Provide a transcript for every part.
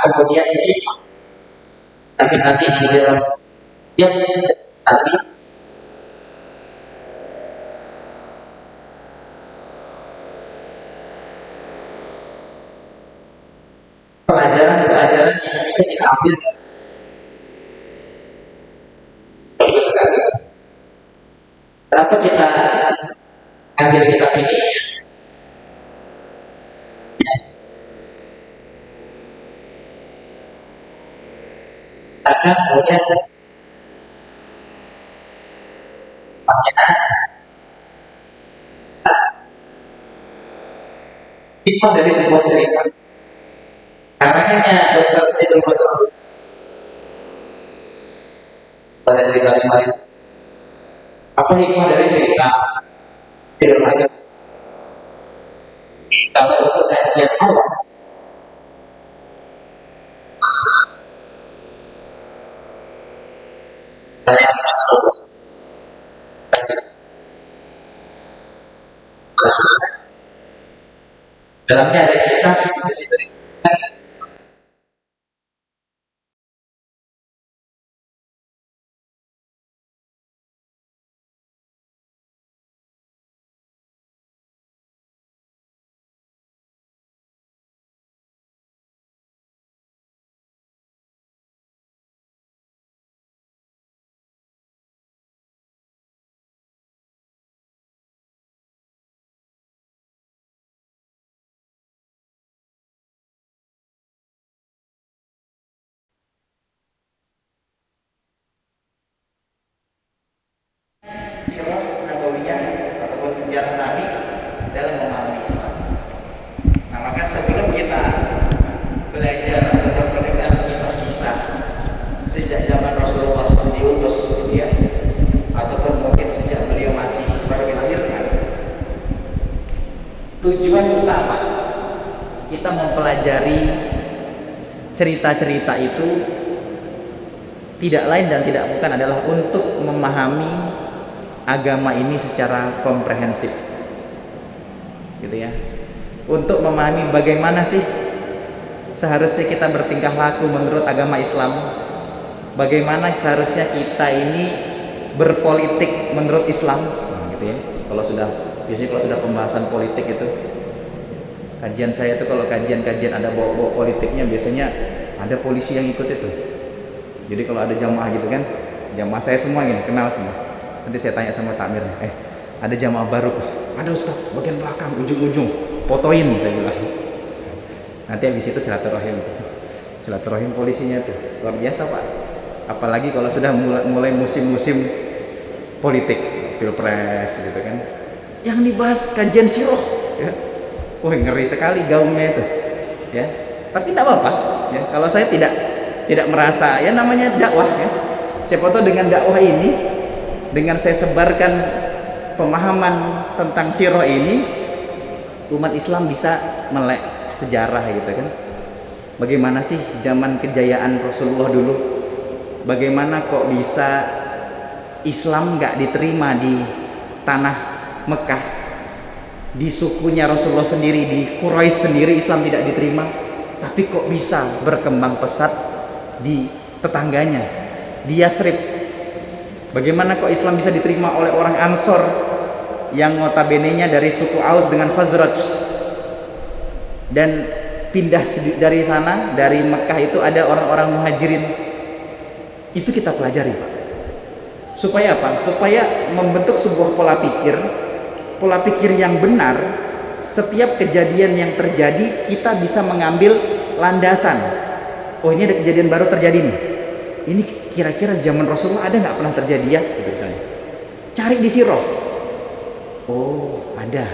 kemudian ini tapi nanti di dalam dia tapi pelajaran-pelajaran yang bisa kita ambil sekali. Kenapa kita ambil kitab ini? Karena kemudian hikmah dari sebuah cerita. Karenanya Dr. Saidul Badr pada cerita semalam. Apa hikmah dari cerita? Tidak ada. Kalau untuk kajian awal, saya terus. Dalamnya ada kisah di situ disebutkan sirah nabawiyah ataupun sejarah Nabi dalam memahami Islam. Nah, maka sebelum kita belajar ataupun mendengar kisah-kisah sejak zaman Rasulullah diutus dia ataupun mungkin sejak beliau masih baru dilahirkan, tujuan utama kita mempelajari cerita-cerita itu tidak lain dan tidak bukan adalah untuk memahami agama ini secara komprehensif, gitu ya. Untuk memahami bagaimana sih seharusnya kita bertingkah laku menurut agama Islam, bagaimana seharusnya kita ini berpolitik menurut Islam, gitu ya. Biasanya kalau sudah pembahasan politik itu, kajian saya itu kalau kajian ada bawa politiknya biasanya ada polisi yang ikut itu. Jadi kalau ada jamaah gitu kan, jamaah saya semua ini kenal semua. Nanti saya tanya sama takmirnya, ada jamaah baru kok? Ada Ustaz, bagian belakang, ujung-ujung, fotoin saya bilang. Nanti habis itu silaturahim polisinya tuh luar biasa Pak. Apalagi kalau sudah mulai musim-musim politik, pilpres gitu kan, yang dibahas kajian siroh, ya. Wah ngeri sekali gaungnya itu, ya. Tapi tidak apa-apa, ya. Kalau saya tidak merasa, ya namanya dakwah, ya. Siapa tahu dengan dakwah ini, dengan saya sebarkan pemahaman tentang sirah ini, umat Islam bisa melek sejarah gitu kan. Bagaimana sih zaman kejayaan Rasulullah dulu? Bagaimana kok bisa Islam nggak diterima di tanah Mekah, di sukunya Rasulullah sendiri, di Quraisy sendiri Islam tidak diterima, tapi kok bisa berkembang pesat di tetangganya, di Yasrib. Bagaimana kok Islam bisa diterima oleh orang Ansor yang notabene-nya dari suku Aus dengan Khazraj, dan pindah dari sana, dari Mekah itu ada orang-orang Muhajirin. Itu kita pelajari Pak. Supaya apa? Supaya membentuk sebuah pola pikir yang benar. Setiap kejadian yang terjadi kita bisa mengambil landasan. Oh ini ada kejadian baru terjadi nih, ini kira-kira zaman Rasulullah ada nggak pernah terjadi ya, gitu misalnya. Cari di sirah. Oh ada,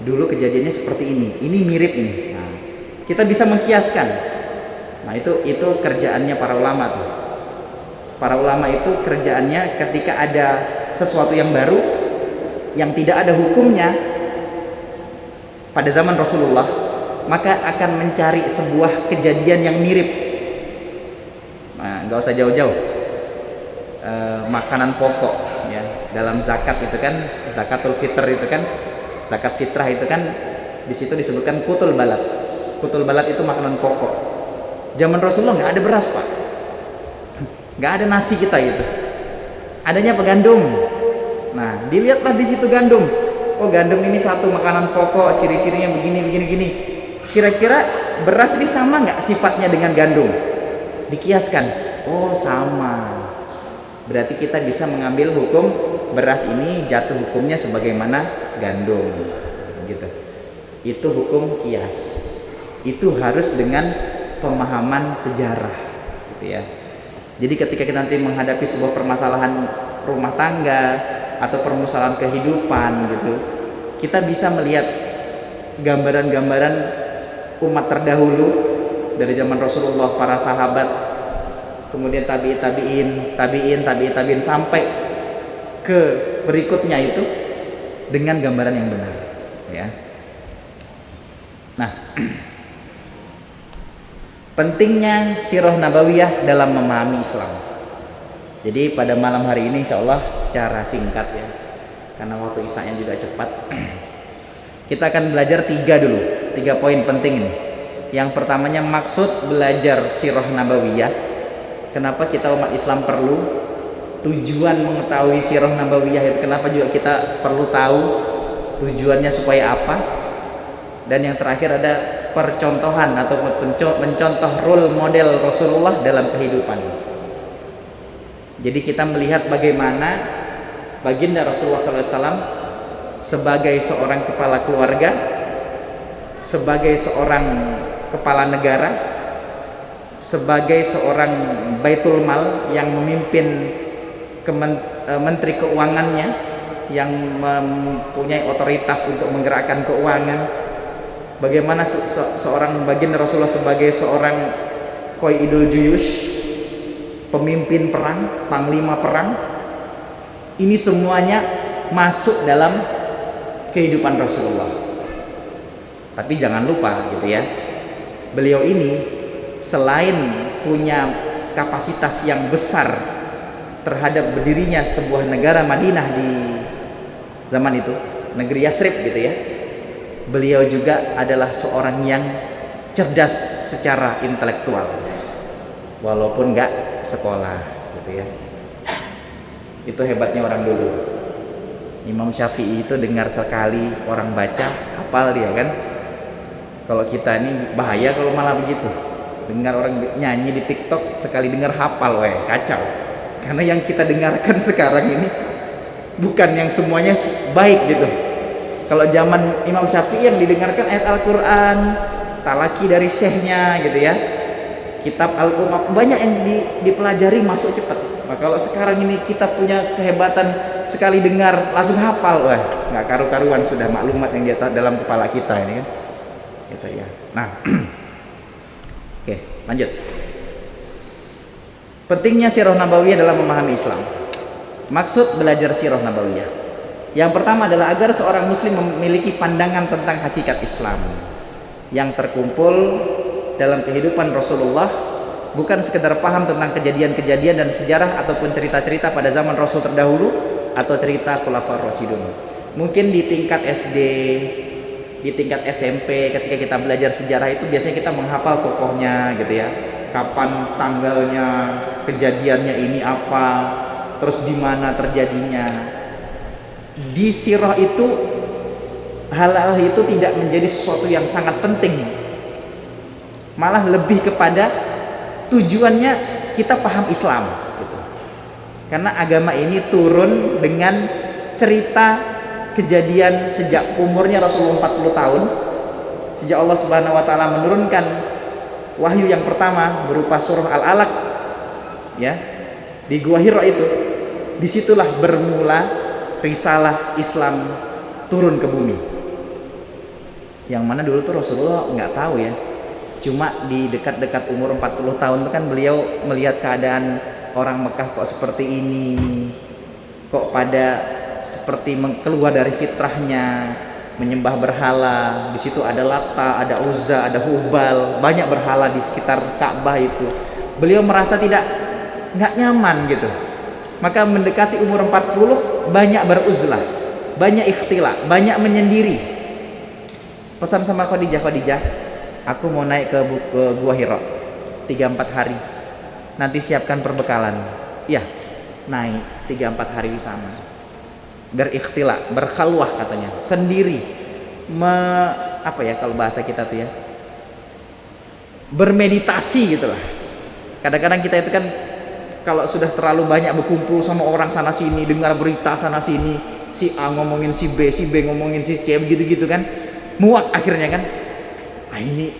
dulu kejadiannya seperti ini mirip ini. Nah, kita bisa mengkiaskan. Nah itu kerjaannya para ulama tuh. Para ulama itu kerjaannya ketika ada sesuatu yang baru yang tidak ada hukumnya pada zaman Rasulullah, maka akan mencari sebuah kejadian yang mirip. Nah, nggak usah jauh-jauh. Makanan pokok, ya, dalam zakat itu kan, zakatul fitr itu kan, zakat fitrah itu kan, di situ disebutkan kutul balad. Kutul balad itu makanan pokok. Zaman Rasulullah nggak ada beras, Pak. Nggak ada nasi kita gitu. Adanya apa? Gandum. Nah, dilihatlah di situ gandum. Oh, gandum ini satu makanan pokok, ciri-cirinya begini. Kira-kira beras ini sama nggak sifatnya dengan gandum? Dikiaskan. Oh, sama. Berarti kita bisa mengambil hukum beras ini jatuh hukumnya sebagaimana gandum. Gitu. Itu hukum kias. Itu harus dengan pemahaman sejarah, gitu ya. Jadi ketika kita nanti menghadapi sebuah permasalahan rumah tangga atau permasalahan kehidupan gitu, kita bisa melihat gambaran-gambaran umat terdahulu dari zaman Rasulullah, para sahabat, kemudian tabi'in sampai ke berikutnya itu dengan gambaran yang benar, ya. Nah, pentingnya sirah nabawiyah dalam memahami Islam. Jadi pada malam hari ini insya Allah secara singkat ya, karena waktu isanya juga cepat, kita akan belajar 3 poin penting ini. Yang pertamanya maksud belajar sirah nabawiyah. Kenapa kita umat Islam perlu tujuan mengetahui sirah nabawiyah itu? Kenapa juga kita perlu tahu tujuannya supaya apa? Dan yang terakhir ada percontohan atau mencontoh role model Rasulullah dalam kehidupan. Jadi kita melihat bagaimana baginda Rasulullah SAW sebagai seorang kepala keluarga, sebagai seorang kepala negara, sebagai seorang baitul mal yang memimpin menteri keuangannya, yang mempunyai otoritas untuk menggerakkan keuangan. Bagaimana seorang baginda Rasulullah sebagai seorang qaidul juyush, pemimpin perang, panglima perang. Ini semuanya masuk dalam kehidupan Rasulullah. Tapi jangan lupa gitu ya, beliau ini selain punya kapasitas yang besar terhadap berdirinya sebuah negara Madinah di zaman itu, negeri Yasrib gitu ya, beliau juga adalah seorang yang cerdas secara intelektual walaupun nggak sekolah gitu ya. Itu hebatnya orang dulu. Imam Syafi'i itu dengar sekali orang baca hafal dia kan. Kalau kita ini bahaya kalau malah begitu, dengar orang nyanyi di TikTok sekali dengar hafal, kacau. Karena yang kita dengarkan sekarang ini bukan yang semuanya baik gitu. Kalau zaman Imam Syafi'i yang didengarkan ayat Al-Quran, talaki dari syekhnya gitu ya, kitab Al-Quran, banyak yang dipelajari masuk cepat. Nah, kalau sekarang ini kita punya kehebatan sekali dengar langsung hafal, nggak karu-karuan sudah maklumat yang di dalam kepala kita ini kan, gitu ya. Nah, oke, lanjut. Pentingnya sirah nabawiyah dalam memahami Islam. Maksud belajar sirah nabawiyah. Yang pertama adalah agar seorang muslim memiliki pandangan tentang hakikat Islam yang terkumpul dalam kehidupan Rasulullah, bukan sekedar paham tentang kejadian-kejadian dan sejarah ataupun cerita-cerita pada zaman Rasul terdahulu atau cerita Khulafaur Rasyidun. Mungkin di tingkat SD, di tingkat SMP ketika kita belajar sejarah itu biasanya kita menghafal tokohnya gitu ya, kapan tanggalnya, kejadiannya ini apa, terus di mana terjadinya. Di sirah itu hal-hal itu tidak menjadi sesuatu yang sangat penting, malah lebih kepada tujuannya kita paham Islam gitu. Karena agama ini turun dengan cerita kejadian sejak umurnya Rasulullah 40 tahun, sejak Allah Subhanahu wa taala menurunkan wahyu yang pertama berupa surah Al-Alaq ya, di Gua Hira itu. Disitulah bermula risalah Islam turun ke bumi. Yang mana dulu tuh Rasulullah nggak tahu ya, cuma di dekat-dekat umur 40 tahun itu kan beliau melihat keadaan orang Mekah kok seperti ini, kok pada seperti keluar dari fitrahnya, menyembah berhala. Di situ ada Lata, ada Uzza, ada Hubal, banyak berhala di sekitar Ka'bah itu. Beliau merasa nggak nyaman gitu. Maka mendekati umur 40 banyak beruzlah, banyak ikhtilah, banyak menyendiri. Pesan sama Khadijah, aku mau naik ke Gua Hira. 3-4 hari. Nanti siapkan perbekalan. Iya, naik 3-4 hari di sana. Berikhtilah, berkhalwah katanya, sendiri. Apa ya kalau bahasa kita tuh ya? Bermeditasi gitulah. Kadang-kadang kita itu kan kalau sudah terlalu banyak berkumpul sama orang sana sini, dengar berita sana sini, si A ngomongin si B ngomongin si C, gitu-gitu kan, muak akhirnya kan. Ah, ini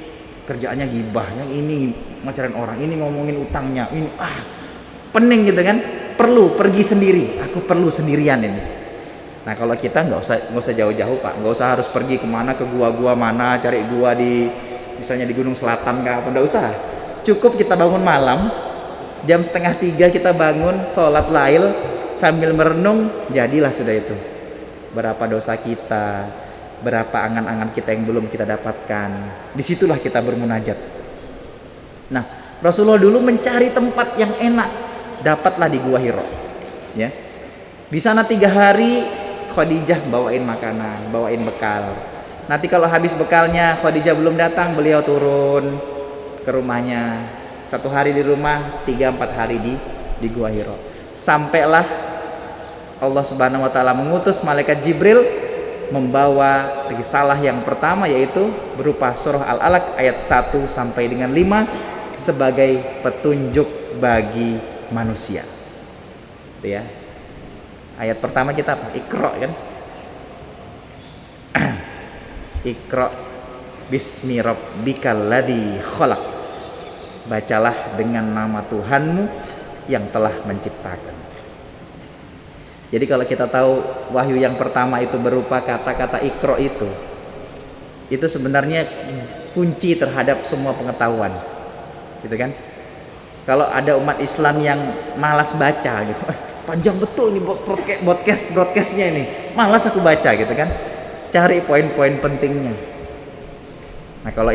kerjaannya gibah, yang ini ngacarin orang, ini ngomongin utangnya, ini pening gitu kan. Perlu pergi sendiri, aku perlu sendirian ini. Nah kalau kita nggak usah jauh-jauh Pak, nggak usah harus pergi kemana, ke gua-gua mana, cari gua di misalnya di Gunung Selatan nggak apa, nggak usah. Cukup kita bangun malam, jam 2:30 kita bangun, sholat lail sambil merenung, jadilah sudah itu. Berapa dosa kita, berapa angan-angan kita yang belum kita dapatkan. Disitulah kita bermunajat. Nah Rasulullah dulu mencari tempat yang enak, dapatlah di Gua Hiro. Ya, di sana 3 hari Khadijah bawain makanan, bawain bekal. Nanti kalau habis bekalnya Khadijah belum datang, beliau turun ke rumahnya. 1 hari di rumah, 3-4 hari di Gua Hiro. Sampailah Allah Subhanahu wa taala mengutus malaikat Jibril membawa risalah yang pertama, yaitu berupa surah Al-Alaq ayat 1 sampai dengan 5 sebagai petunjuk bagi manusia. Itu ya. Ayat pertama kita apa? Iqra kan? Iqra bismi rabbikal ladzi khalaq. Bacalah dengan nama Tuhanmu yang telah menciptakan. Jadi kalau kita tahu wahyu yang pertama itu berupa kata-kata Iqra itu sebenarnya kunci terhadap semua pengetahuan. Gitu kan? Kalau ada umat Islam yang malas baca gitu, panjang betul nih broadcastnya ini, malas aku baca gitu kan, cari poin-poin pentingnya. Nah kalau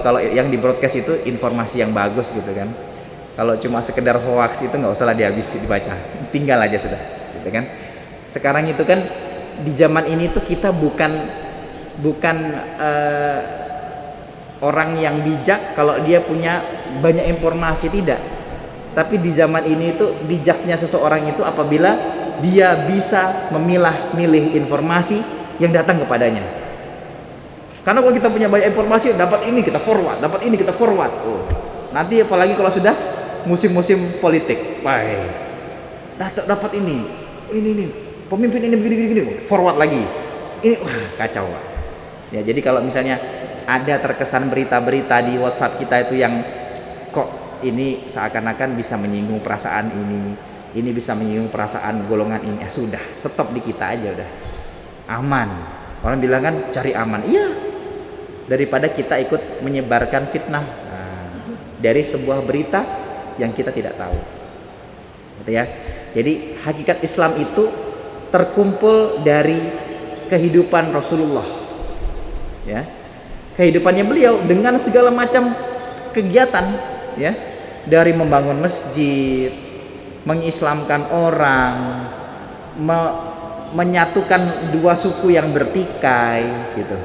kalau yang di broadcast itu informasi yang bagus gitu kan, kalau cuma sekedar hoax itu nggak usah lah dibaca, tinggal aja sudah gitu kan. Sekarang itu kan di zaman ini tuh kita bukan orang yang bijak kalau dia punya banyak informasi, tidak. Tapi di zaman ini itu bijaknya seseorang itu apabila dia bisa memilah-milih informasi yang datang kepadanya. Karena kalau kita punya banyak informasi, dapat ini kita forward, dapat ini kita forward. Nanti apalagi kalau sudah musim-musim politik, dapat ini pemimpin ini begini, forward lagi. Ini kacau Pak. Ya jadi kalau misalnya ada terkesan berita-berita di WhatsApp kita itu yang kok ini seakan-akan bisa menyinggung perasaan ini bisa menyinggung perasaan golongan ini, sudah stop di kita aja, udah aman. Orang bilang kan cari aman, iya, daripada kita ikut menyebarkan fitnah dari sebuah berita yang kita tidak tahu, gitu ya. Jadi hakikat Islam itu terkumpul dari kehidupan Rasulullah, ya, kehidupannya beliau dengan segala macam kegiatan, ya, dari membangun masjid, mengislamkan orang, menyatukan dua suku yang bertikai, gitu.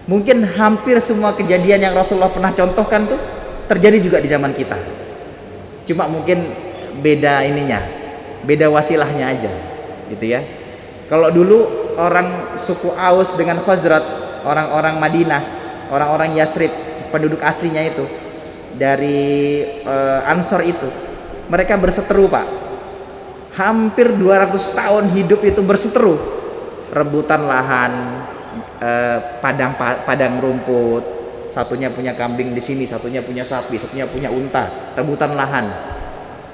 Mungkin hampir semua kejadian yang Rasulullah pernah contohkan tuh terjadi juga di zaman kita. Cuma mungkin beda ininya, beda wasilahnya aja, gitu ya. Kalau dulu orang suku Aus dengan Khazraj, orang-orang Madinah, orang-orang Yasrib, penduduk aslinya itu dari Ansor itu, mereka berseteru Pak, hampir 200 tahun hidup itu berseteru, rebutan lahan, padang rumput, satunya punya kambing di sini, satunya punya sapi, satunya punya unta, rebutan lahan.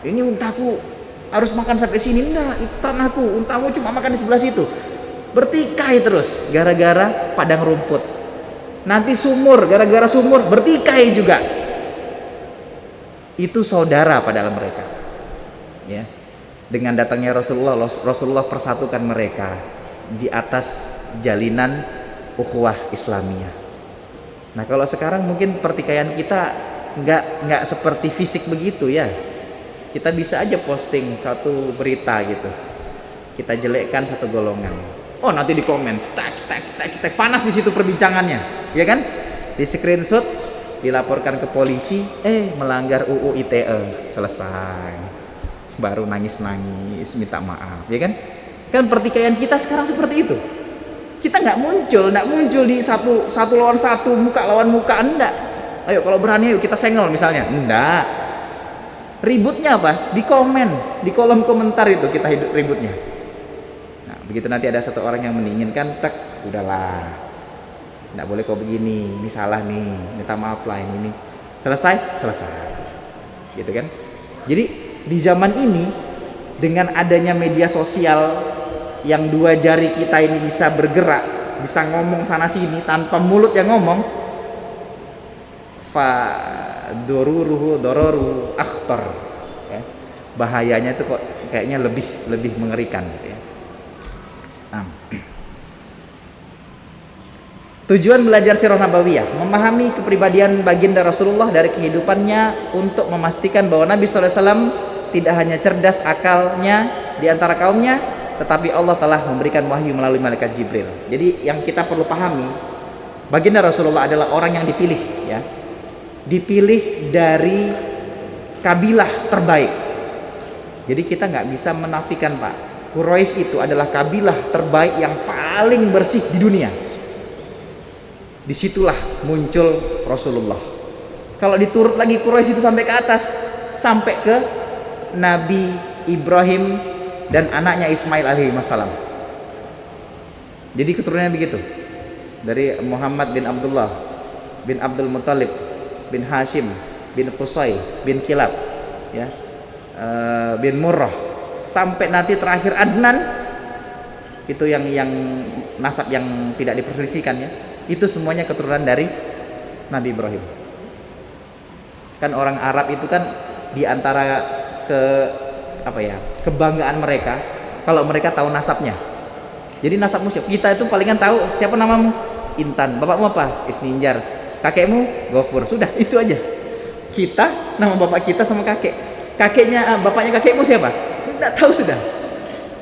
Ini untaku harus makan sampai sini, enggak, itu tanahku, untamu cuma makan di sebelah situ. Bertikai terus gara-gara padang rumput. Nanti sumur, gara-gara sumur bertikai juga. Itu saudara padahal mereka, ya. Dengan datangnya Rasulullah persatukan mereka di atas jalinan ukhuwah Islamiyah. Nah kalau sekarang mungkin pertikaian kita nggak seperti fisik begitu ya. Kita bisa aja posting satu berita gitu, kita jelekkan satu golongan, nanti di komen stek panas di situ perbincangannya, ya kan, di screenshot dilaporkan ke polisi, melanggar UU ITE, selesai. Baru nangis-nangis minta maaf, ya kan? Kan pertikaian kita sekarang seperti itu. Kita nggak muncul di satu lawan satu, muka lawan muka, enggak. Ayo kalau berani ayo kita senggol misalnya, enggak. Ributnya apa? Di komen, di kolom komentar itu kita ributnya. Nah, begitu nanti ada satu orang yang menginginkan, tek, udahlah, enggak boleh kok begini, ini salah nih, minta maaf lah ini. Selesai, gitu kan? Jadi di zaman ini dengan adanya media sosial yang dua jari kita ini bisa bergerak, bisa ngomong sana sini tanpa mulut yang ngomong, fa dororu akhtar, ya. Bahayanya itu kok kayaknya lebih mengerikan, gitu ya. Tujuan belajar sirah nabawiyah, memahami kepribadian baginda Rasulullah dari kehidupannya untuk memastikan bahwa Nabi SAW tidak hanya cerdas akalnya di antara kaumnya, tetapi Allah telah memberikan wahyu melalui malaikat Jibril. Jadi yang kita perlu pahami, baginda Rasulullah adalah orang yang dipilih, ya. Dipilih dari kabilah terbaik. Jadi kita nggak bisa menafikan, Pak, Quraisy itu adalah kabilah terbaik yang paling bersih di dunia. Disitulah muncul Rasulullah. Kalau diturut lagi Quraisy itu sampai ke atas, sampai ke Nabi Ibrahim dan anaknya Ismail alaihi wassalam. Jadi keturunannya begitu. Dari Muhammad bin Abdullah bin Abdul Muttalib bin Hashim bin Qusay bin Kilab, ya, bin Murrah, sampai nanti terakhir Adnan, itu yang nasab yang tidak diperselisihkan, ya. Itu semuanya keturunan dari Nabi Ibrahim. Kan orang Arab itu kan diantara kebanggaan mereka kalau mereka tahu nasabnya. Jadi nasabmu siapa? Kita itu palingan tahu siapa namamu, Intan. Bapakmu apa? Isninjar. Kakekmu Gofur. Sudah, itu aja. Kita nama bapak kita sama kakek. Kakeknya bapaknya kakekmu siapa? Tidak tahu sudah.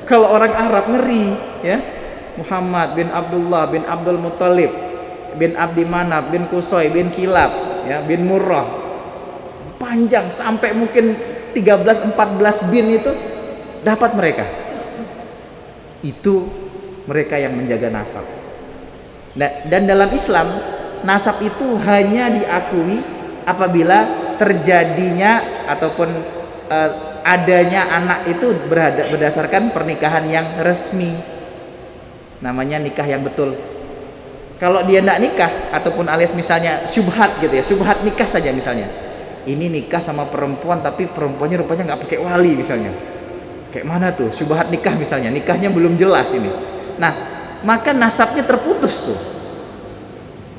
Kalau orang Arab ngeri, ya. Muhammad bin Abdullah bin Abdul Muttalib bin Abdi Manaf bin Qusay bin Kilab, ya, bin Murrah, panjang sampai mungkin 13-14 bin itu dapat mereka. Itu mereka yang menjaga nasab. Nah, dan dalam Islam nasab itu hanya diakui apabila terjadinya ataupun adanya anak itu berdasarkan pernikahan yang resmi, namanya nikah yang betul. Kalau dia tidak nikah ataupun alias misalnya syubhat gitu ya, syubhat nikah saja misalnya, ini nikah sama perempuan tapi perempuannya rupanya nggak pakai wali misalnya, kayak mana tuh syubhat nikah misalnya, nikahnya belum jelas ini. Nah, maka nasabnya terputus tuh.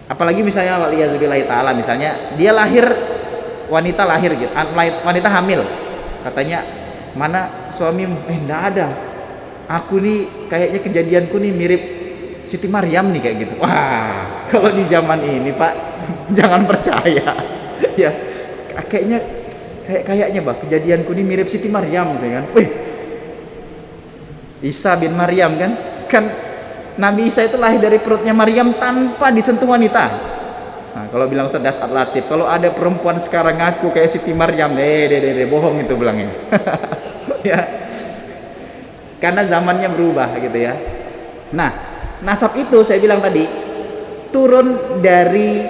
Apalagi misalnya waliyazubillahi ta'ala, misalnya dia lahir, wanita lahir gitu, wanita hamil, katanya mana suamimu? Enggak ada, aku nih kayaknya kejadianku nih mirip Siti Maryam nih kayak gitu. Wah, kalau di zaman ini, Pak, jangan percaya. Ya, kayaknya Pak, kejadianku nih mirip Siti Maryam misalnya kan. Wih, Isa bin Maryam kan Nabi Isa itu lahir dari perutnya Maryam tanpa disentuh wanita. Nah, kalau bilang Ustaz Latif, kalau ada perempuan sekarang ngaku kayak Siti Maryam, bohong itu bilangnya. Ya. Karena zamannya berubah gitu ya. Nah, nasab itu saya bilang tadi turun dari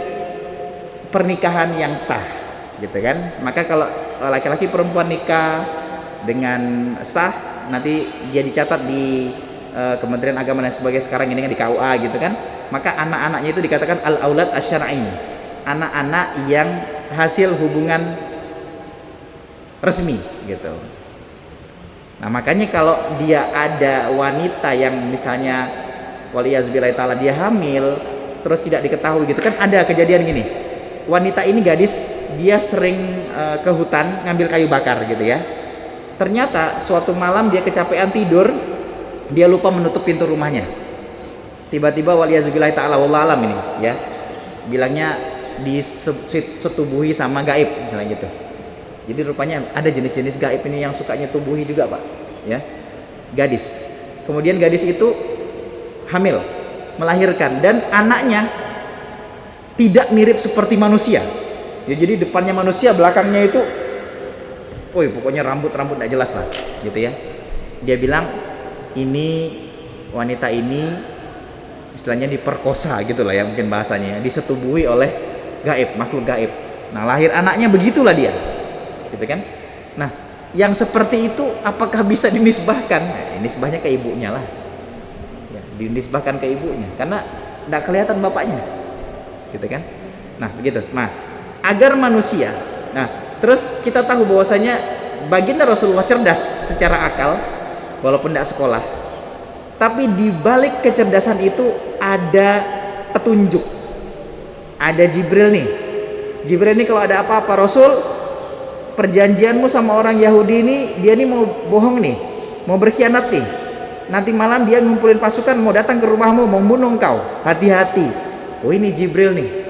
pernikahan yang sah, gitu kan. Maka kalau laki-laki perempuan nikah dengan sah, nanti dia dicatat di Kementerian Agama dan sebagainya, sekarang ini kan di KUA gitu kan. Maka anak-anaknya itu dikatakan al-aulad asy-syar'i, anak-anak yang hasil hubungan resmi gitu. Nah, makanya kalau dia ada wanita yang misalnya waliyazbillahi ta'ala dia hamil terus tidak diketahui gitu kan, ada kejadian gini, wanita ini gadis, dia sering ke hutan ngambil kayu bakar gitu ya. Ternyata suatu malam dia kecapean tidur, dia lupa menutup pintu rumahnya. Tiba-tiba waliyazbillahi ta'ala wallahu alam ini ya, bilangnya disetubuhi sama gaib misalnya gitu. Jadi rupanya ada jenis-jenis gaib ini yang sukanya tubuhi juga, Pak, ya. Gadis. Kemudian gadis itu hamil, melahirkan, dan anaknya tidak mirip seperti manusia. Ya jadi depannya manusia, belakangnya itu, woi pokoknya rambut-rambut tidak jelas lah, gitu ya. Dia bilang ini wanita ini istilahnya diperkosa gitu lah ya mungkin bahasanya, disetubuhi oleh gaib, makhluk gaib. Nah lahir anaknya begitulah dia, gitu kan. Nah yang seperti itu apakah bisa dinisbahkan? Nah, nisbahnya ke ibunya lah ya, dinisbahkan ke ibunya karena tidak kelihatan bapaknya, gitu kan. Nah begitu. Nah agar manusia, nah terus kita tahu bahwasanya baginda Rasulullah cerdas secara akal walaupun tidak sekolah, tapi di balik kecerdasan itu ada petunjuk, ada Jibril nih. Jibril ini kalau ada apa-apa, Rasul perjanjianmu sama orang Yahudi ini, dia ini mau bohong nih, mau berkhianat nih, nanti malam dia ngumpulin pasukan mau datang ke rumahmu, mau membunuh engkau, hati-hati. Oh ini Jibril nih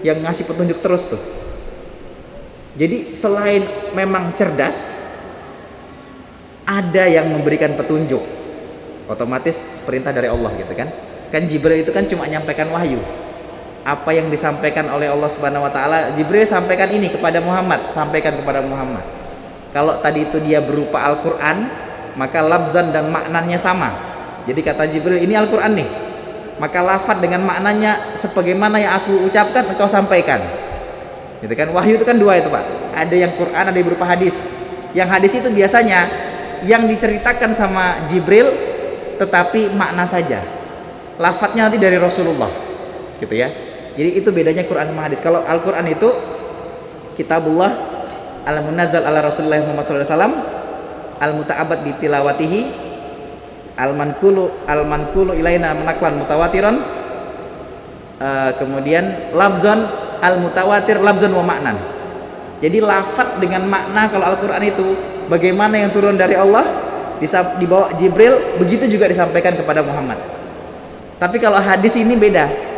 yang ngasih petunjuk terus tuh. Jadi selain memang cerdas, ada yang memberikan petunjuk, otomatis perintah dari Allah gitu kan. Kan Jibril itu kan cuma nyampaikan wahyu, apa yang disampaikan oleh Allah Subhanahu wa taala, Jibril sampaikan ini kepada Muhammad, sampaikan kepada Muhammad. Kalau tadi itu dia berupa Al-Qur'an, maka lafzan dan maknanya sama. Jadi kata Jibril, ini Al-Qur'an nih, maka lafaz dengan maknanya sebagaimana yang aku ucapkan engkau sampaikan. Gitu kan. Wahyu itu kan dua itu, Pak. Ada yang Quran, ada yang berupa hadis. Yang hadis itu biasanya yang diceritakan sama Jibril tetapi makna saja. Lafadznya nanti dari Rasulullah. Gitu ya. Jadi itu bedanya Quran sama hadis. Kalau Al-Quran itu kitabullah al-munazzal ala Rasulullah Muhammad SAW, al-muta'abad bitilawatihi, al-manqulu ilaina menaklan mutawatiran, kemudian lafzan al-mutawatir lafzan wa maknan. Jadi lafaz dengan makna kalau Al-Quran itu bagaimana yang turun dari Allah dibawa Jibril, begitu juga disampaikan kepada Muhammad. Tapi kalau hadis ini beda.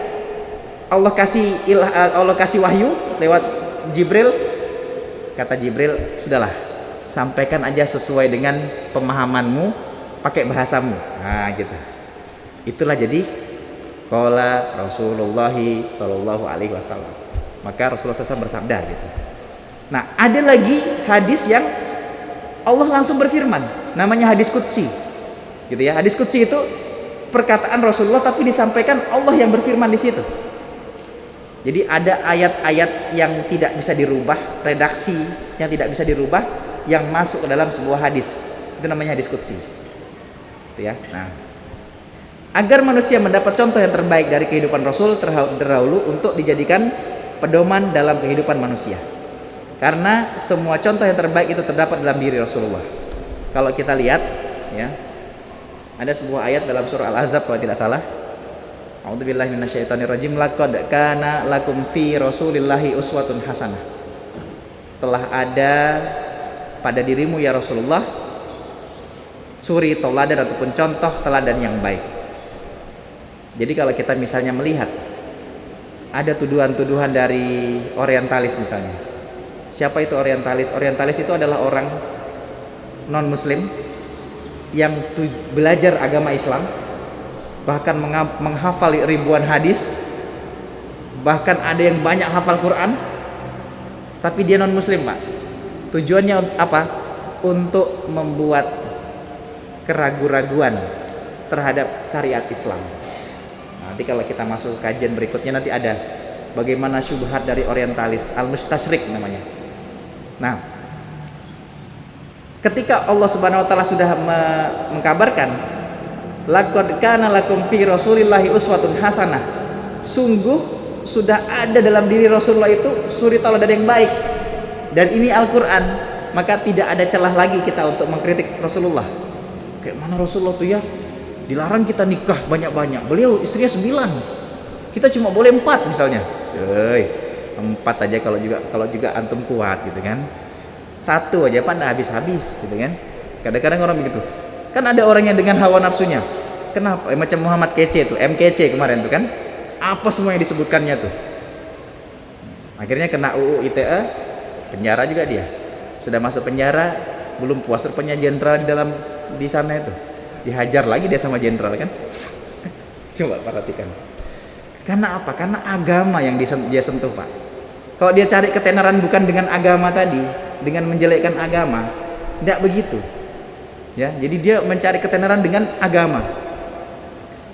Allah kasih wahyu lewat Jibril, kata Jibril, sudahlah sampaikan aja sesuai dengan pemahamanmu, pakai bahasamu. Nah gitu. Itulah jadi qala Rasulullah sallallahu alaihi wasallam. Maka Rasulullah SAW bersabda gitu. Nah, ada lagi hadis yang Allah langsung berfirman, namanya hadis qudsi. Gitu ya. Hadis qudsi itu perkataan Rasulullah tapi disampaikan Allah yang berfirman di situ. Jadi ada ayat-ayat yang tidak bisa dirubah, redaksi yang tidak bisa dirubah, yang masuk ke dalam sebuah hadis. Itu namanya hadis qudsi. Gitu ya. Nah, agar manusia mendapat contoh yang terbaik dari kehidupan Rasul terdahulu untuk dijadikan pedoman dalam kehidupan manusia. Karena semua contoh yang terbaik itu terdapat dalam diri Rasulullah. Kalau kita lihat, ya, ada sebuah ayat dalam surah Al-Ahzab kalau tidak salah. A'udzubillahi minasyaitonirrajim. Laqad kana lakum fi Rasulillahi uswatun hasanah. Telah ada pada dirimu ya Rasulullah suri teladan ataupun contoh teladan yang baik. Jadi kalau kita misalnya melihat ada tuduhan-tuduhan dari orientalis misalnya. Siapa itu orientalis? Orientalis itu adalah orang non muslim yang belajar agama Islam, bahkan menghafal ribuan hadis, bahkan ada yang banyak hafal Quran, tapi dia non muslim, Pak. Tujuannya apa? Untuk membuat keraguan-raguan terhadap syariat Islam. Nanti kalau kita masuk kajian berikutnya nanti ada bagaimana syubhat dari orientalis, al-mustasyrik namanya. Nah, ketika Allah Subhanahu wa taala sudah mengkabarkan laqad kana lakum fi Rasulillahi uswatun hasanah, sungguh sudah ada dalam diri Rasulullah itu suri tauladan yang baik, dan ini Al-Quran, maka tidak ada celah lagi kita untuk mengkritik Rasulullah. Kayak mana Rasulullah tuh ya, dilarang kita nikah banyak-banyak, beliau istrinya 9, kita cuma boleh 4 misalnya. 4 aja kalau juga antum kuat gitu kan, 1 aja Pak nggak habis-habis gitu kan. Kadang-kadang orang begitu kan, ada orang yang dengan hawa nafsunya, kenapa macam Muhammad Kece tuh, MKC kemarin tuh kan, apa semua yang disebutkannya tuh, akhirnya kena UU ITE, penjara juga dia. Sudah masuk penjara, belum puas rupanya jenderal di sana itu, dihajar lagi dia sama jenderal kan. Coba perhatikan. Karena apa? Karena agama yang dia sentuh, Pak. Kalau dia cari ketenaran bukan dengan agama tadi, dengan menjelekkan agama, tidak begitu. Ya, jadi dia mencari ketenaran dengan agama.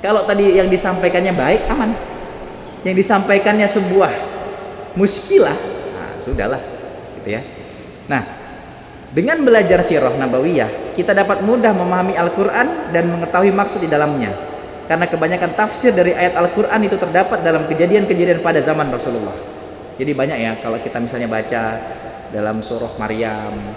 Kalau tadi yang disampaikannya baik, aman. Yang disampaikannya sebuah muskilah, nah, sudahlah, gitu ya. Nah, dengan belajar sirah nabawiyah, kita dapat mudah memahami Al-Quran dan mengetahui maksud di dalamnya. Karena kebanyakan tafsir dari ayat Al-Quran itu terdapat dalam kejadian-kejadian pada zaman Rasulullah. Jadi banyak ya, kalau kita misalnya baca dalam surah Maryam,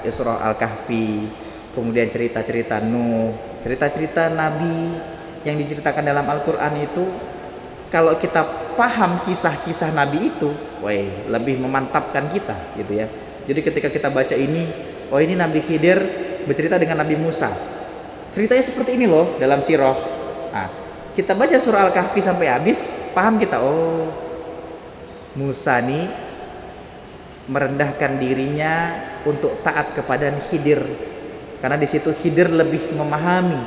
surah Al-Kahfi, kemudian cerita-cerita Nuh, cerita-cerita Nabi yang diceritakan dalam Al-Quran itu, kalau kita paham kisah-kisah Nabi itu, lebih memantapkan kita, gitu ya. Jadi ketika kita baca ini, ini Nabi Khidir bercerita dengan Nabi Musa. Ceritanya seperti ini loh dalam sirah. Nah, kita baca surah Al-Kahfi sampai habis, paham kita, Musa nih merendahkan dirinya untuk taat kepada Khidir. Karena di situ Khidir lebih memahami,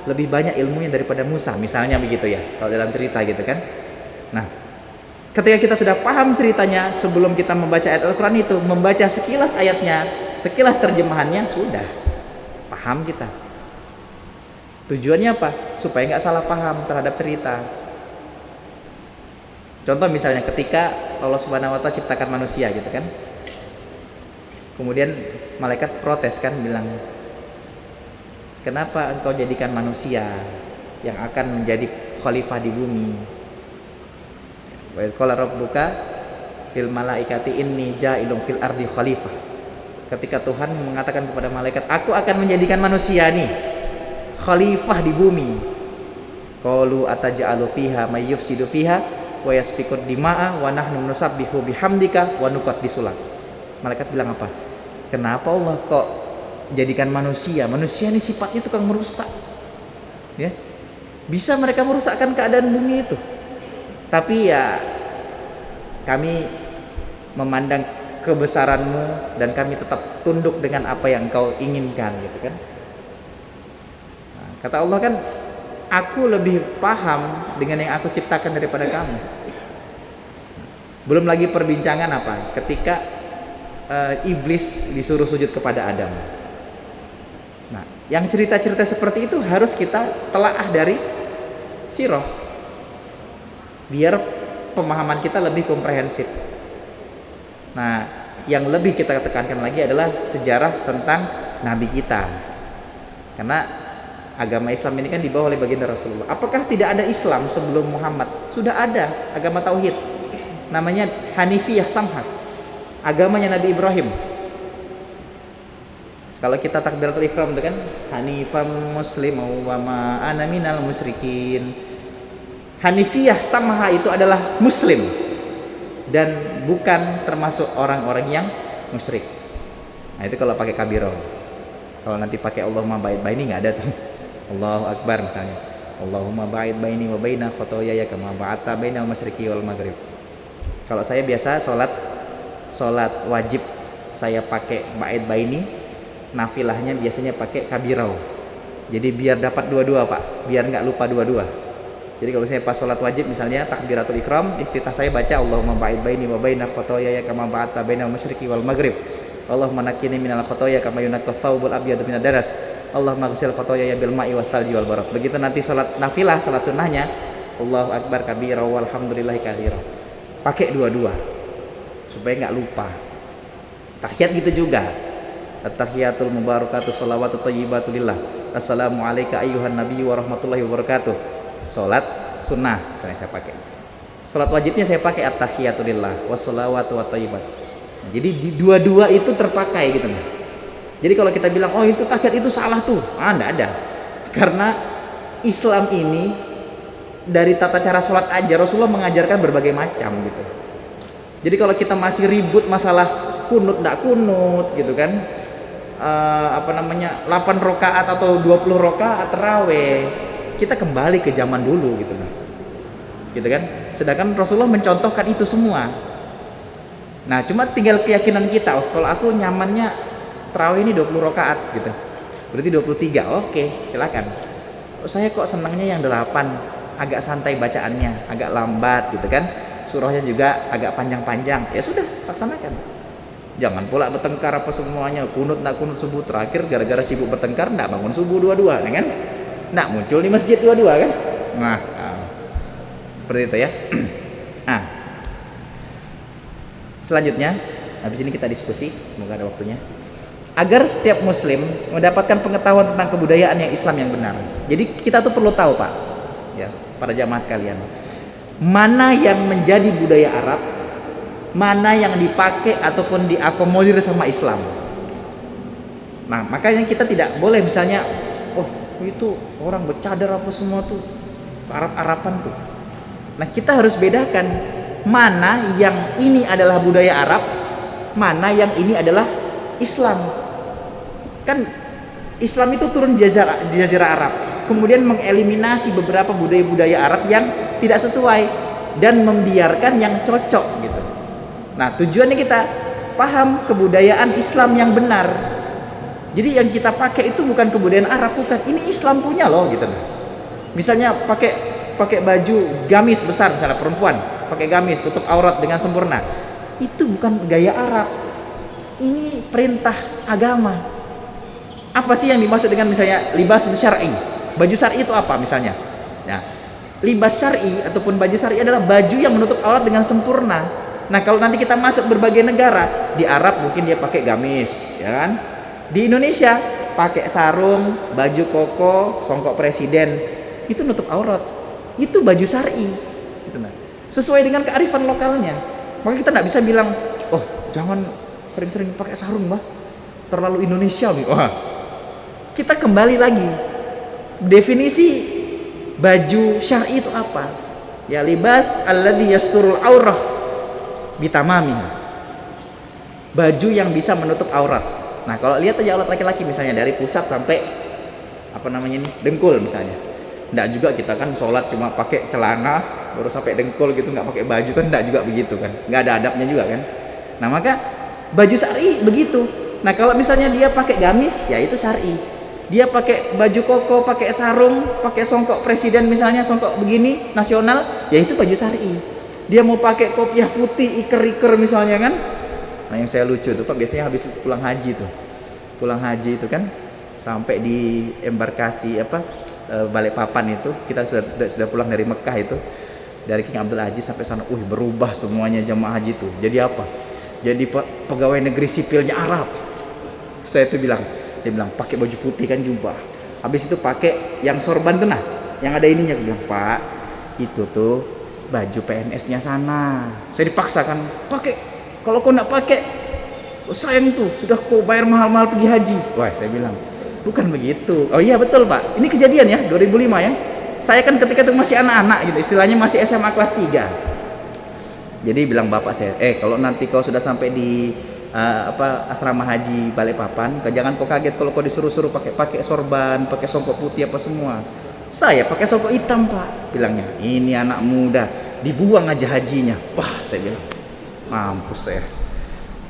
lebih banyak ilmunya daripada Musa, misalnya begitu ya, kalau dalam cerita gitu kan. Nah, ketika kita sudah paham ceritanya, sebelum kita membaca ayat Al-Quran itu, membaca sekilas ayatnya, sekilas terjemahannya, sudah paham kita. Tujuannya apa? Supaya nggak salah paham terhadap cerita. Contoh misalnya ketika Allah Subhanahu wa Ta'ala ciptakan manusia gitu kan, kemudian malaikat protes kan, bilang, kenapa engkau jadikan manusia yang akan menjadi khalifah di bumi? Wa qala rabbuka fil malaikati inni ja'ilun fil ardi khalifah. Ketika Tuhan mengatakan kepada malaikat, aku akan menjadikan manusia nih khalifah di bumi. Qalu ataj'alu fiha may yufsidu fiha wa yasfikud dima'a wa nahnu nusabbihu bihamdika wa nuqaddisu lak. Malaikat bilang apa? Kenapa Allah kok jadikan manusia? Manusia ini sifatnya tukang merusak. Ya. Bisa mereka merusakkan keadaan bumi itu. Tapi ya kami memandang kebesaranmu dan kami tetap tunduk dengan apa yang engkau inginkan, gitu kan. Nah, kata Allah kan, aku lebih paham dengan yang aku ciptakan daripada kamu. Belum lagi perbincangan apa ketika iblis disuruh sujud kepada Adam. Nah, yang cerita-cerita seperti itu harus kita telaah dari sirah, biar pemahaman kita lebih komprehensif. Nah, yang lebih kita tekankan lagi adalah sejarah tentang Nabi kita. Karena agama Islam ini kan dibawa oleh baginda Rasulullah. Apakah tidak ada Islam sebelum Muhammad? Sudah ada agama Tauhid. Namanya Hanifiyah Samhat. Agamanya Nabi Ibrahim. Kalau kita takbiratul ihram itu kan Hanifam muslimu wa ma ana minal musyrikin. Hanifiyah Samha itu adalah muslim dan bukan termasuk orang-orang yang musyrik. Nah, itu kalau pakai kabiro. Kalau nanti pakai Allahumma ba'id baini nggak ada tuh. Allahu Akbar misalnya. Allahumma ba'id baini wa baina khotoyaya kama ba'ata bainal masyriqi wal maghrib. Kalau saya biasa sholat wajib saya pakai ba'id baini, nafilahnya biasanya pakai kabiro. Jadi biar dapat dua-dua, Pak. Biar nggak lupa dua-dua. Jadi kalau saya pas sholat wajib misalnya takbiratul ihram, iftitah saya baca Allahumma ba'id baini wa baina khotoyaya kama ba'ata bainal masyriqi wal maghrib. Allahumma naqqini minal khotoya kama yunaqqa thawbul abyadu minad daras. Allahumma ghsil khotoyaya bil ma'i wath thalji wal barad. Begitu nanti sholat nafilah, sholat sunnahnya, Allahu akbar kabira walhamdulillahi katsira. Pakai dua-dua supaya enggak lupa. Tahiyat gitu juga. At-tahiyatul mubarakatuh shalawatu thayyibatu lillah. Assalamu alayka ayyuhan nabiyyu wa rahmatullahi wabarakatuh. Sholat sunnah saya pakai. Sholat wajibnya saya pakai at-tahiyatu lillah wassalawatu wathayyibat. Nah, jadi di dua-dua itu terpakai gitu. Jadi kalau kita bilang itu tahiyat itu salah tuh, enggak ada. Karena Islam ini dari tata cara sholat aja Rasulullah mengajarkan berbagai macam gitu. Jadi kalau kita masih ribut masalah kunut enggak kunut gitu kan, 8 rakaat atau 20 rakaat tarawih, kita kembali ke zaman dulu gitu kan. Sedangkan Rasulullah mencontohkan itu semua. Nah, cuma tinggal keyakinan kita. Kalau aku nyamannya tarawih ini 20 rakaat gitu, berarti 23. Oke, silakan. Saya kok senangnya yang 8, agak santai bacaannya, agak lambat gitu kan. surahnya juga agak panjang-panjang, ya sudah laksanakan. Jangan pula bertengkar apa semuanya, kunut nak kunut subuh, terakhir gara-gara sibuk bertengkar ndak bangun subuh dua-dua, ya kan? Ndak muncul di masjid dua-dua kan? Nah, seperti itu ya. Nah, selanjutnya, habis ini kita diskusi, semoga ada waktunya. Agar setiap muslim mendapatkan pengetahuan tentang kebudayaan yang Islam yang benar. Jadi kita tuh perlu tahu, Pak, ya, para jamaah sekalian, mana yang menjadi budaya Arab, mana yang dipakai ataupun diakomodir sama Islam. Nah, makanya kita tidak boleh misalnya, oh itu orang bercadar apa semua tuh Arab-Araban tuh. Nah, kita harus bedakan mana yang ini adalah budaya Arab, mana yang ini adalah Islam. Kan Islam itu turun di Jazirah Arab, kemudian mengeliminasi beberapa budaya-budaya Arab yang tidak sesuai dan membiarkan yang cocok gitu. Nah, tujuannya kita paham kebudayaan Islam yang benar. Jadi yang kita pakai itu bukan kebudayaan Arab, bukan. Ini Islam punya loh gitu. Misalnya pakai baju gamis besar, misalnya perempuan pakai gamis tutup aurat dengan sempurna. Itu bukan gaya Arab. Ini perintah agama. Apa sih yang dimaksud dengan misalnya libas syar'i? Baju syar'i itu apa misalnya? Nah, libas syar'i ataupun baju syar'i adalah baju yang menutup aurat dengan sempurna. Nah, kalau nanti kita masuk berbagai negara, di Arab mungkin dia pakai gamis, ya kan? Di Indonesia pakai sarung, baju koko, songkok presiden, itu nutup aurat. Itu baju syar'i. Gitu, nah. Sesuai dengan kearifan lokalnya. Maka kita nggak bisa bilang, oh jangan sering-sering pakai sarung, bah, terlalu Indonesia, wah. Kita kembali lagi, definisi baju syar'i itu apa? Ya, libas alladzi yasturul aurah bitamami. Baju yang bisa menutup aurat. Nah, kalau lihat aja aurat laki-laki misalnya dari pusat sampai apa namanya ini, dengkul misalnya. Nggak juga kita kan sholat cuma pakai celana baru sampai dengkul gitu, nggak pakai baju kan, nggak juga begitu kan, nggak ada adabnya juga kan. Nah, maka baju syar'i begitu. Nah, kalau misalnya dia pakai gamis, ya itu syar'i. Dia pakai baju koko, pakai sarung, pakai songkok presiden misalnya, songkok begini nasional, ya itu baju syar'i. Dia mau pakai kopiah putih iker-iker misalnya kan. Nah, yang saya lucu tuh Pak, biasanya habis pulang haji itu kan sampai di embarkasi Balikpapan itu, kita sudah pulang dari Mekah itu, dari King Abdul Aziz sampai sana, berubah semuanya jamaah haji itu. Jadi apa? Jadi pegawai negeri sipilnya Arab. Saya tuh dia bilang pakai baju putih kan jubah. Habis itu pakai yang sorban tuh, nah, yang ada ininya. Dia bilang, Pak, itu tuh baju PNS-nya sana. Saya dipaksakan pakai. Kalau kau nggak pakai, sayang tuh, sudah kau bayar mahal-mahal pergi haji. Wah, saya bilang, bukan begitu. Oh iya betul Pak, ini kejadian ya 2005 ya. Saya kan ketika itu masih anak-anak gitu, istilahnya masih SMA kelas 3. Jadi bilang bapak saya, kalau nanti kau sudah sampai di asrama haji Balikpapan, jangan kau kaget kalau kau disuruh-suruh pakai sorban, pakai songkok putih apa semua. Saya pakai songkok hitam Pak, bilangnya. Ini anak muda, dibuang aja hajinya. Wah, saya bilang, mampus saya.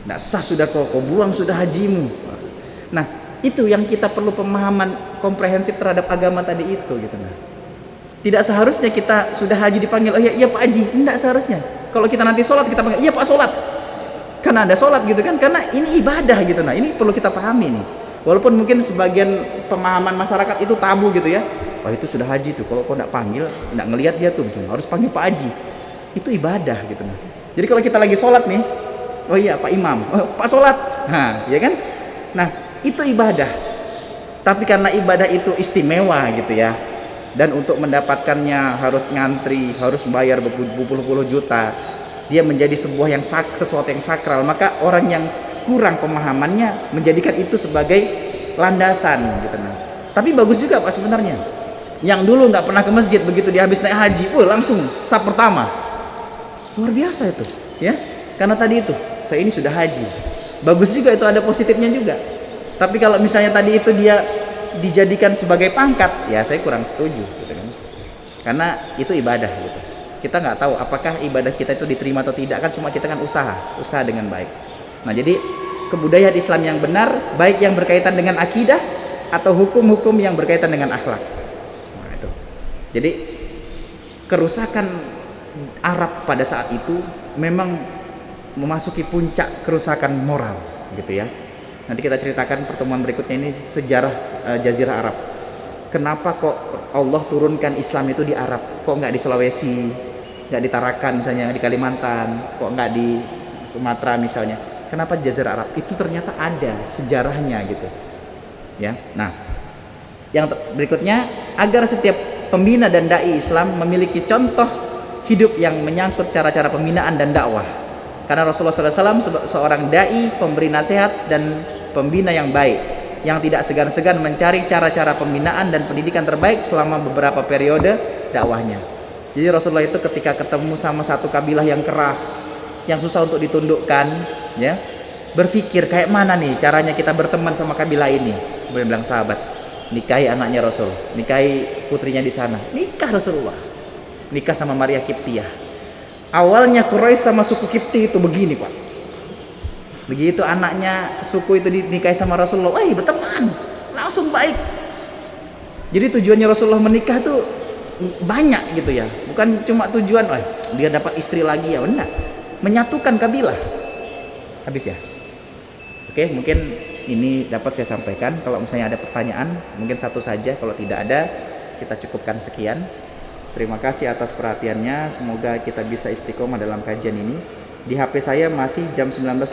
Nggak sah sudah kau buang sudah hajimu. Nah, itu yang kita perlu pemahaman komprehensif terhadap agama tadi itu gitu. Nah, tidak seharusnya kita sudah haji dipanggil, oh iya Pak Haji, tidak seharusnya. Kalau kita nanti sholat kita panggil, iya Pak sholat, karena ada sholat gitu kan, karena ini ibadah gitu. Nah, ini perlu kita pahami nih. Walaupun mungkin sebagian pemahaman masyarakat itu tabu gitu ya, oh itu sudah haji tuh, kalau kau tidak panggil, tidak ngelihat dia tuh misalnya, harus panggil Pak Haji, itu ibadah gitu. Nah, jadi kalau kita lagi sholat nih, oh iya Pak Imam, oh, Pak sholat, nah ya kan, nah itu ibadah. Tapi karena ibadah itu istimewa gitu ya, dan untuk mendapatkannya harus ngantri, harus bayar berpuluh-puluh juta, dia menjadi sesuatu yang sakral, maka orang yang kurang pemahamannya menjadikan itu sebagai landasan gitu. Nah, tapi bagus juga Pak sebenarnya. Yang dulu nggak pernah ke masjid, begitu dia habis naik haji, langsung saf pertama, luar biasa itu ya, karena tadi itu saya ini sudah haji. Bagus juga itu, ada positifnya juga. Tapi kalau misalnya tadi itu dia dijadikan sebagai pangkat, ya saya kurang setuju gitu kan. Karena itu ibadah gitu. Kita nggak tahu apakah ibadah kita itu diterima atau tidak, kan cuma kita kan usaha dengan baik. Nah, jadi kebudayaan Islam yang benar, baik yang berkaitan dengan akidah atau hukum-hukum yang berkaitan dengan akhlak. Nah, itu. Jadi kerusakan Arab pada saat itu memang memasuki puncak kerusakan moral gitu ya. Nanti kita ceritakan pertemuan berikutnya ini sejarah Jazirah Arab. Kenapa kok Allah turunkan Islam itu di Arab? Kok nggak di Sulawesi, nggak di Tarakan misalnya, di Kalimantan, kok nggak di Sumatera misalnya? Kenapa Jazirah Arab? Itu ternyata ada sejarahnya gitu ya. Nah, yang berikutnya, agar setiap pembina dan dai Islam memiliki contoh hidup yang menyangkut cara-cara pembinaan dan dakwah. Karena Rasulullah SAW seorang dai, pemberi nasihat dan pembina yang baik, yang tidak segan-segan mencari cara-cara pembinaan dan pendidikan terbaik selama beberapa periode dakwahnya. Jadi Rasulullah itu ketika ketemu sama satu kabilah yang keras, yang susah untuk ditundukkan, ya, berpikir kayak mana nih caranya kita berteman sama kabilah ini. Kemudian bilang, sahabat, nikahi anaknya Rasul, nikahi putrinya di sana. Nikah Rasulullah, nikah sama Maria Kiptiyah. Awalnya Quraisy sama suku Kipti itu begini, Pak. Begitu anaknya suku itu dinikahi sama Rasulullah, wah berteman, langsung baik. Jadi tujuannya Rasulullah menikah tuh banyak gitu ya, bukan cuma tujuan, dia dapat istri lagi ya, benar, menyatukan kabilah. Habis ya. Oke, mungkin ini dapat saya sampaikan. Kalau misalnya ada pertanyaan, mungkin satu saja. Kalau tidak ada, kita cukupkan sekian. Terima kasih atas perhatiannya. Semoga kita bisa istiqomah dalam kajian ini. Di HP saya masih jam 19 lewat